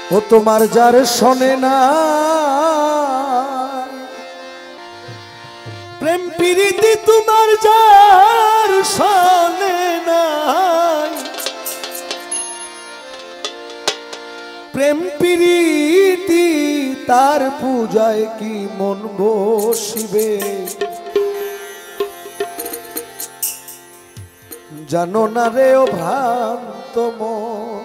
ও তোমার যার শোনে না প্রেম প্রীতি তোমার যার শোনে না প্রেম প্রীতি তার পূজায় কি মন বসিবে জানো না রে ও ভ্রান্ত মন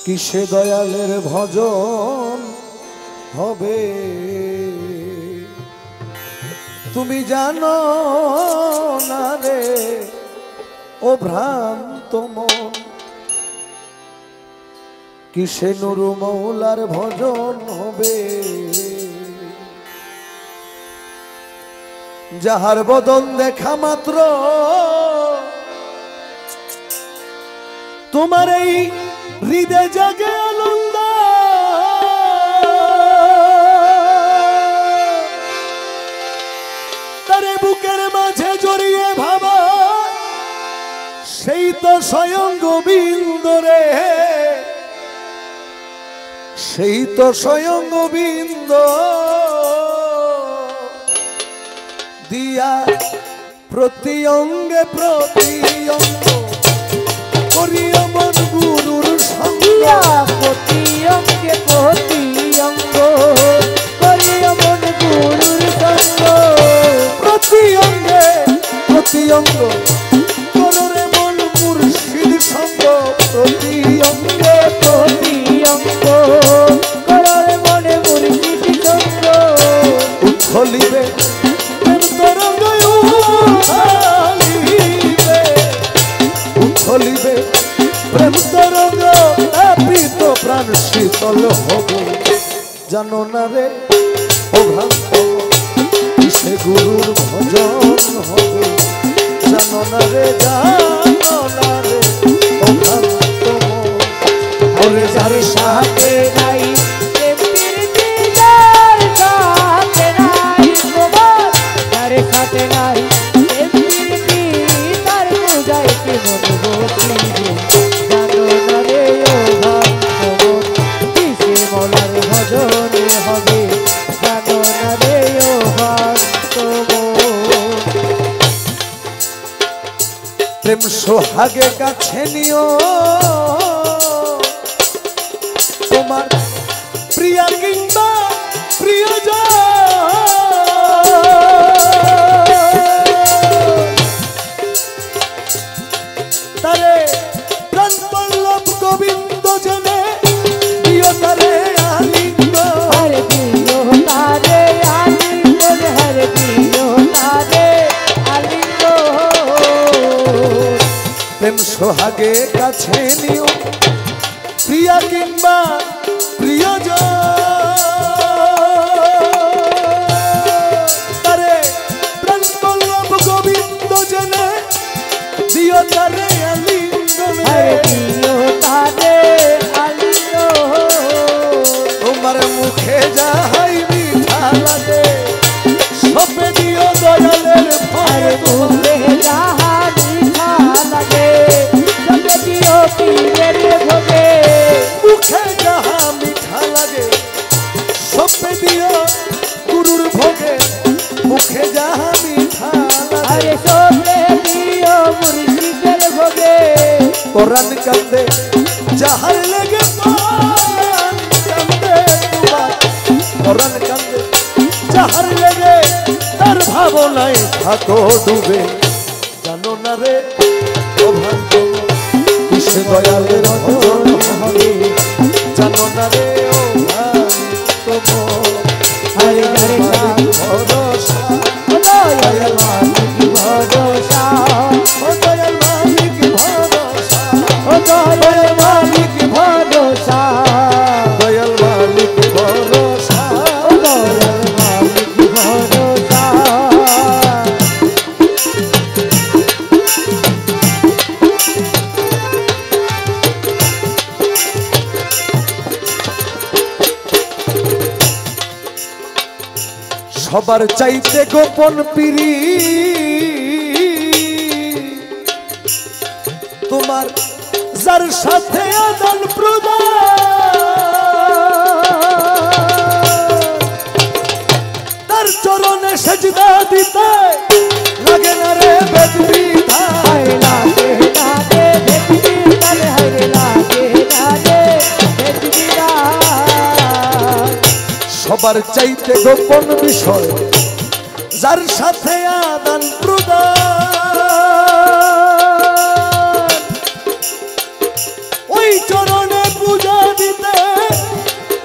কিসে দয়ালের ভজন হবে তুমি জানো না রে ও ভ্রান্ত মন কিসে নুরু মৌলার ভজন হবে যাহার বদন দেখা মাত্র তোমার এই হৃদয় জাগে আনন্দ তারে বুকের মাঝে জড়িয়ে ভাবা সেই তো স্বয়ং গোবিন্দ রে সেই তো স্বয়ং গোবিন্দ দিয়া প্রতি অঙ্গে প্রতি অঙ্গ করিয়া মন গুরুর সঙ্গ প্রতি অঙ্গে প্রতি অঙ্গ করিয়া মন গুরুর সঙ্গ প্রতি অঙ্গে প্রতি অঙ্গ কররে মন মুর্শিদ সঙ্গ প্রতি অঙ্গে প্রতি অঙ্গ কররে মনে মুর্শিদ সঙ্গ উচ্ছলিবে প্রেম তরঙ্গ উচ্ছলিবে প্রেম তরঙ্গ প্রীত প্রাণ শীতল হবে জানো না রে ও ভ্রান্ত কিসে গুরুর ভজন হবে জানো না রে ও ভ্রান্ত ওরে যার সাথে নাই প্রীতি যার সাথে নাই তোমার যার সাথে নাই প্রীতি তার পূজায় কি মন বসিবে জানো না রে ও ভক্ত কিসে মলার ভজন হবে জানো না রে ও ভক্ত প্রেম সোহাগে কাছে নিও তোমার প্রিয়া কিংবা প্রিয়জন তারে প্রাণ পল্লব গোবিন্দ জনে দিও তারে আলিঙ্গ হরে দিও তারে আলিঙ্গ হরে দিও তারে আলিঙ্গ প্রেম সোহাগে কাছে নিও প্রিয়া কিংবা প্রিয়জন তারে প্রাণ পল্লব গোবিন্দ জনে দিও তারে আলিঙ্গ হরে দিও তারে আলিঙ্গ তোমার মুখে যাহাই মিঠা লাগে সপে দিও দয়ালের হরে ভয় মুখে যাহা মিঠা লাগে সবে দিও পীরের ভোগে মুখে যাহা মিঠা লাগে সপে দিও গুরুর ভোগে মুখে যাহা মিঠা লাগে হরে সবে দিও মুর্শিদের ভোগে কোরআন কান্দে যাহার লেগে কোরআন কান্দে তোমার কোরআন কান্দে যাহার লেগে তার ভাবনায় থাকো ডুবে জানো না রে ও ভ্রান্ত কিসে দয়ালের ভজন হবে জানো না রে ও ভ্রান্ত হরে হরে ভরসা দয়াল মালিক ভরসা ও দয়াল মালিক ভরসা ও দয়াল মালিক ভরসা দয়াল মালিক ভরসা ও দয়াল মালিক ভরসা সবার চাইতে গোপন পিরি তোমার যার সাথে আদান প্রদান তার চরণে সেজদা দিতে লাগে না রে বেদ বিধান লাগে না রে বেদ বিধান হায় লাগে না রে বেদ বিধান সবার চাইতে গোপন বিষয় যার সাথে আদান প্রদান ওই চরণে পূজা দিতে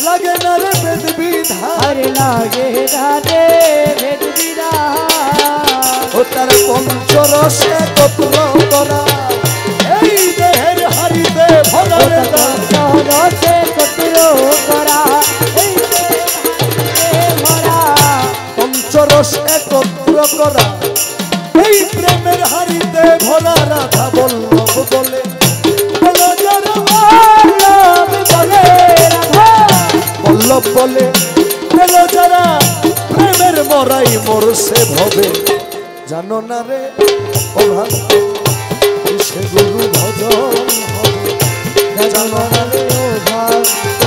লাগে না রে বেদ বিধান আরে লাগে না রে বেদ বিধান ও তার পঞ্চরসে কত্র করা এই দেহের হারিতে ভরা রে দান রসে কতর করা এই ভরা পঞ্চরস একত্র করা এই প্রেমের হারিতে ভরা রাধা বল্লভ বলে বলো যারা বল্লভ বলে রাধা বল্লভ বলে বলো যারা প্রেমের মরাই মরছে ভবে জানো না রে ও ভক্ত সে গুরু ভজন হবে জানো না রে ও ভক্ত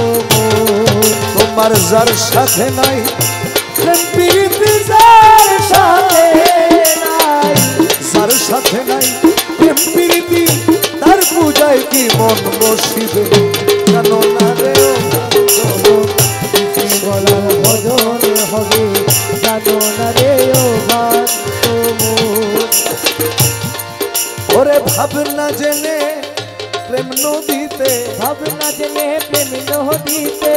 তোমার যার সাথে নাই প্রেম প্রীতি যার সাথে নাই যার সাথে নাই প্রেম প্রীতি তার পূজায় কি মন বসিবে জানো না রে ও গলার ভজন হবে জানো না রে ও ভক্ত ওরে ভাবনা জেনে প্রেম নদীতে ভাবনা জেনে প্রেম নদীতে